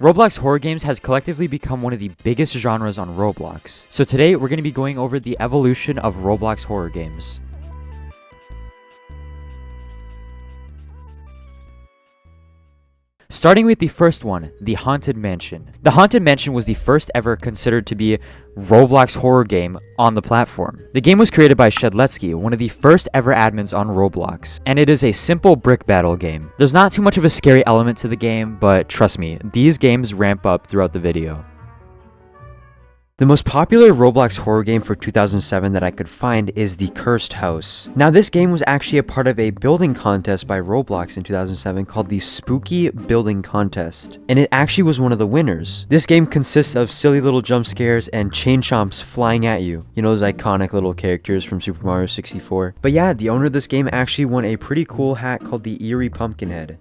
Roblox Horror Games has collectively become one of the biggest genres on Roblox. So today, we're going to be going over the evolution of Roblox Horror Games. Starting with the first one, the Haunted Mansion. The Haunted Mansion was the first ever considered to be Roblox horror game on the platform. The game was created by Shedletsky, one of the first ever admins on Roblox, and it is a simple brick battle game. There's not too much of a scary element to the game, but trust me, these games ramp up throughout the video. The most popular Roblox horror game for 2007 that I could find is The Cursed House. Now this game was actually a part of a building contest by Roblox in 2007 called the Spooky Building Contest, and it actually was one of the winners. This game consists of silly little jump scares and chain chomps flying at you. You know, those iconic little characters from Super Mario 64. But yeah, the owner of this game actually won a pretty cool hat called the Eerie Pumpkinhead.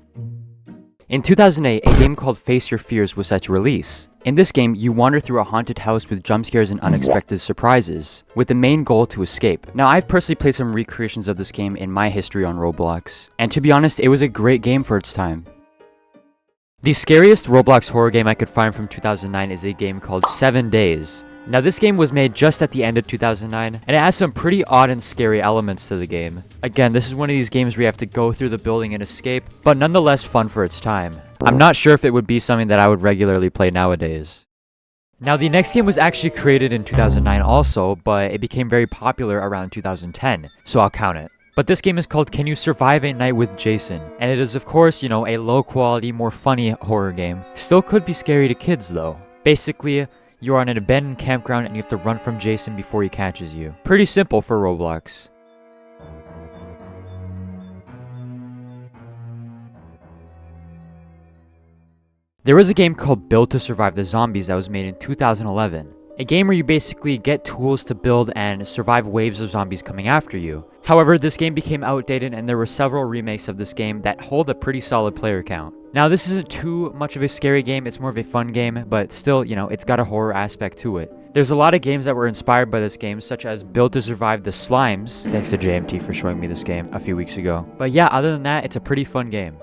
In 2008, a game called Face Your Fears was set to release. In this game, you wander through a haunted house with jump scares and unexpected surprises, with the main goal to escape. Now, I've personally played some recreations of this game in my history on Roblox, and to be honest, it was a great game for its time. The scariest Roblox horror game I could find from 2009 is a game called 7 Days. Now this game was made just at the end of 2009, and it has some pretty odd and scary elements to the game. Again, this is one of these games where you have to go through the building and escape, but nonetheless fun for its time. I'm not sure if it would be something that I would regularly play nowadays. Now the next game was actually created in 2009 also, but it became very popular around 2010, so I'll count it. But this game is called Can You Survive a Night with Jason? And it is of course, you know, a low quality, more funny horror game. Still could be scary to kids though. Basically, you are on an abandoned campground and you have to run from Jason before he catches you. Pretty simple for Roblox. There was a game called Build to Survive the Zombies that was made in 2011. A game where you basically get tools to build and survive waves of zombies coming after you. However, this game became outdated and there were several remakes of this game that hold a pretty solid player count. Now this isn't too much of a scary game, it's more of a fun game, but still, you know, it's got a horror aspect to it. There's a lot of games that were inspired by this game, such as Build to Survive the Slimes, thanks to JMT for showing me this game a few weeks ago. But yeah, other than that, it's a pretty fun game.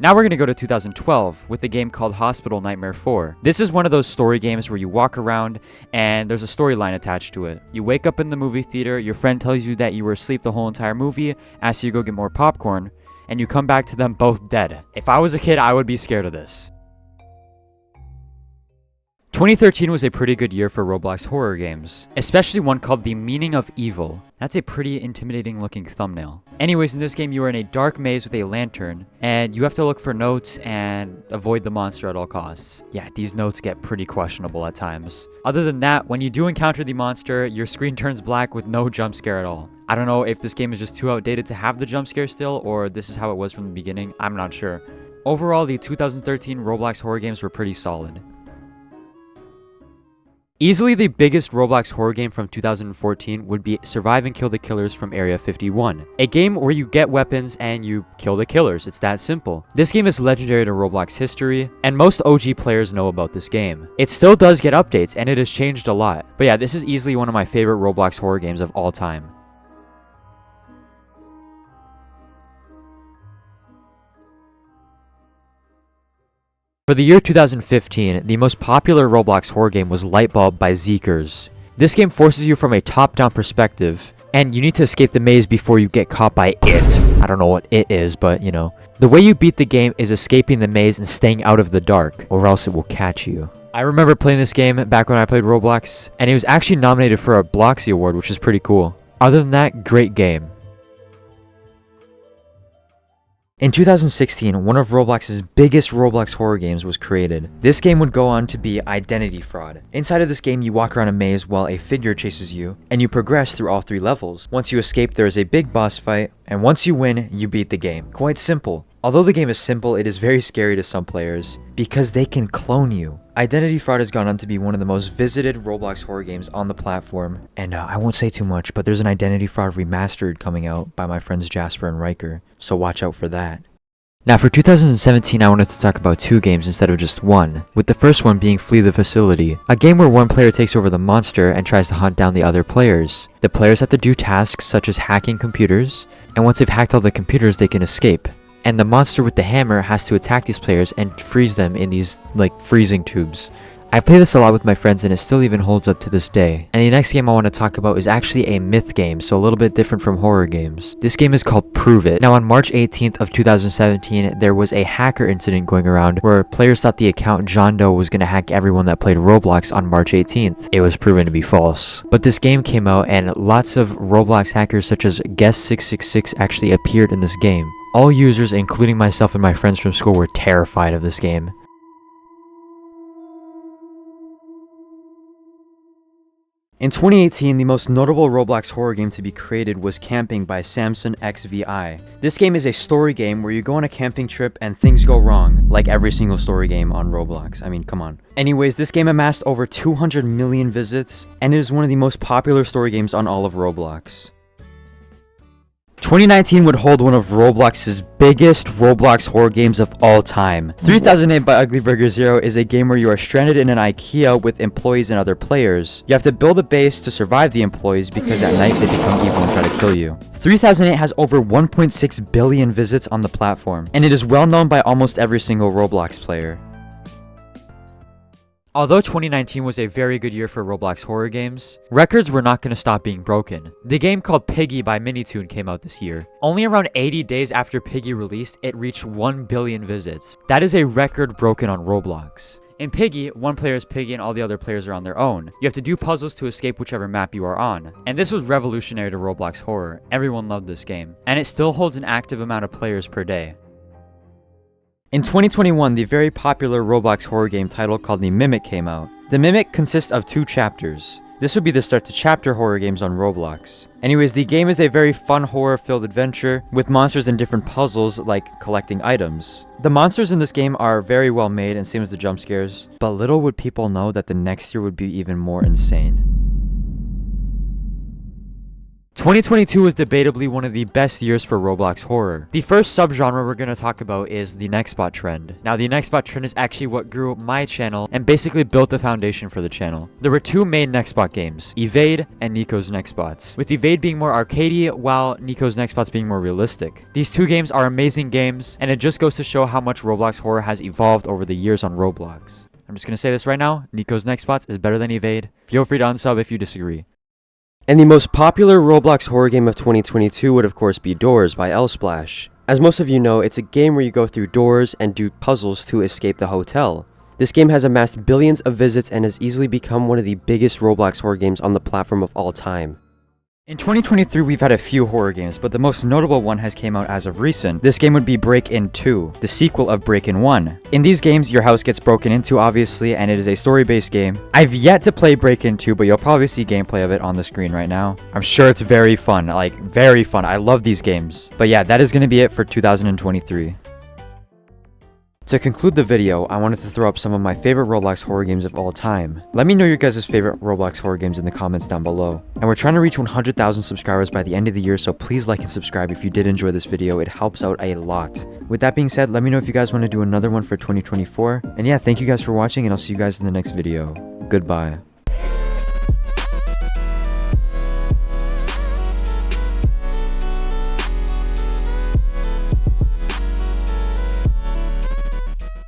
Now we're going to go to 2012 with a game called Hospital Nightmare 4. This is one of those story games where you walk around and there's a storyline attached to it. You wake up in the movie theater, your friend tells you that you were asleep the whole entire movie, asks you to go get more popcorn, and you come back to them both dead. If I was a kid, I would be scared of this. 2013 was a pretty good year for Roblox horror games, especially one called The Meaning of Evil. That's a pretty intimidating looking thumbnail. Anyways, in this game you are in a dark maze with a lantern, and you have to look for notes and avoid the monster at all costs. Yeah, these notes get pretty questionable at times. Other than that, when you do encounter the monster, your screen turns black with no jump scare at all. I don't know if this game is just too outdated to have the jump scare still, or this is how it was from the beginning, I'm not sure. Overall, the 2013 Roblox horror games were pretty solid. Easily the biggest Roblox horror game from 2014 would be Survive and Kill the Killers from Area 51. A game where you get weapons and you kill the killers, it's that simple. This game is legendary to Roblox history, and most OG players know about this game. It still does get updates, and it has changed a lot. But yeah, this is easily one of my favorite Roblox horror games of all time. For the year 2015, the most popular Roblox horror game was Lightbulb by Zeekers. This game forces you from a top-down perspective, and you need to escape the maze before you get caught by it. I don't know what it is, but you know. The way you beat the game is escaping the maze and staying out of the dark, or else it will catch you. I remember playing this game back when I played Roblox, and it was actually nominated for a Bloxy Award, which is pretty cool. Other than that, great game. In 2016, one of Roblox's biggest Roblox horror games was created. This game would go on to be Identity Fraud. Inside of this game, you walk around a maze while a figure chases you, and you progress through all 3 levels. Once you escape, there is a big boss fight, and once you win, you beat the game. Quite simple. Although the game is simple, it is very scary to some players, because they can clone you. Identity Fraud has gone on to be one of the most visited Roblox horror games on the platform, and I won't say too much, but there's an Identity Fraud remastered coming out by my friends Jasper and Riker, so watch out for that. Now for 2017, I wanted to talk about 2 games instead of just one, with the first one being Flee the Facility, a game where one player takes over the monster and tries to hunt down the other players. The players have to do tasks such as hacking computers, and once they've hacked all the computers, they can escape. and the monster with the hammer has to attack these players and freeze them in these like freezing tubes. I play this a lot with my friends and it still even holds up to this day. And the next game I want to talk about is actually a myth game, so a little bit different from horror games. This game is called Prove It. Now on March 18th of 2017, there was a hacker incident going around where players thought the account John Doe was going to hack everyone that played Roblox on March 18th. It was proven to be false. But this game came out and lots of Roblox hackers such as Guest666 actually appeared in this game. All users, including myself and my friends from school, were terrified of this game. In 2018, the most notable Roblox horror game to be created was Camping by Samson XVI. This game is a story game where you go on a camping trip and things go wrong, like every single story game on Roblox. I mean, come on. Anyways, this game amassed over 200 million visits, and it is one of the most popular story games on all of Roblox. 2019 would hold one of Roblox's biggest Roblox horror games of all time. 3008 by Ugly Burger Zero is a game where you are stranded in an IKEA with employees and other players. You have to build a base to survive the employees because at night they become evil and try to kill you. 3008 has over 1.6 billion visits on the platform, and it is well known by almost every single Roblox player. Although 2019 was a very good year for Roblox horror games, records were not going to stop being broken. The game called Piggy by Minitoon came out this year. Only around 80 days after Piggy released, it reached 1 billion visits. That is a record broken on Roblox. In Piggy, one player is Piggy and all the other players are on their own. You have to do puzzles to escape whichever map you are on. And this was revolutionary to Roblox horror. Everyone loved this game. And it still holds an active amount of players per day. In 2021, the very popular Roblox horror game title called The Mimic came out. The Mimic consists of 2 chapters. This would be the start to chapter horror games on Roblox. Anyways, the game is a very fun horror-filled adventure with monsters and different puzzles like collecting items. The monsters in this game are very well made and same as the jump scares, but little would people know that the next year would be even more insane. 2022 was debatably one of the best years for Roblox horror. The first subgenre we're going to talk about is the Nextbot trend. Now, the Nextbot trend is actually what grew my channel and basically built the foundation for the channel. There were 2 main Nextbot games, Evade and Nico's Nextbots, with Evade being more arcadey while Nico's Nextbots being more realistic. These 2 games are amazing games, and it just goes to show how much Roblox horror has evolved over the years on Roblox. I'm just going to say this right now, Nico's Nextbots is better than Evade. Feel free to unsub if you disagree. And the most popular Roblox horror game of 2022 would of course be Doors by Splash. As most of you know, it's a game where you go through doors and do puzzles to escape the hotel. This game has amassed billions of visits and has easily become one of the biggest Roblox horror games on the platform of all time. In 2023, we've had a few horror games, but the most notable one has came out as of recent. This game would be Break-In 2, the sequel of Break-In 1. In these games, your house gets broken into, obviously, and it is a story-based game. I've yet to play Break-In 2, but you'll probably see gameplay of it on the screen right now. I'm sure it's very fun, like, very fun. I love these games. But yeah, that is going to be it for 2023. To conclude the video, I wanted to throw up some of my favorite Roblox horror games of all time. Let me know your guys' favorite Roblox horror games in the comments down below. And we're trying to reach 100,000 subscribers by the end of the year, so please like and subscribe if you did enjoy this video. It helps out a lot. With that being said, let me know if you guys want to do another one for 2024. And yeah, thank you guys for watching, and I'll see you guys in the next video. Goodbye.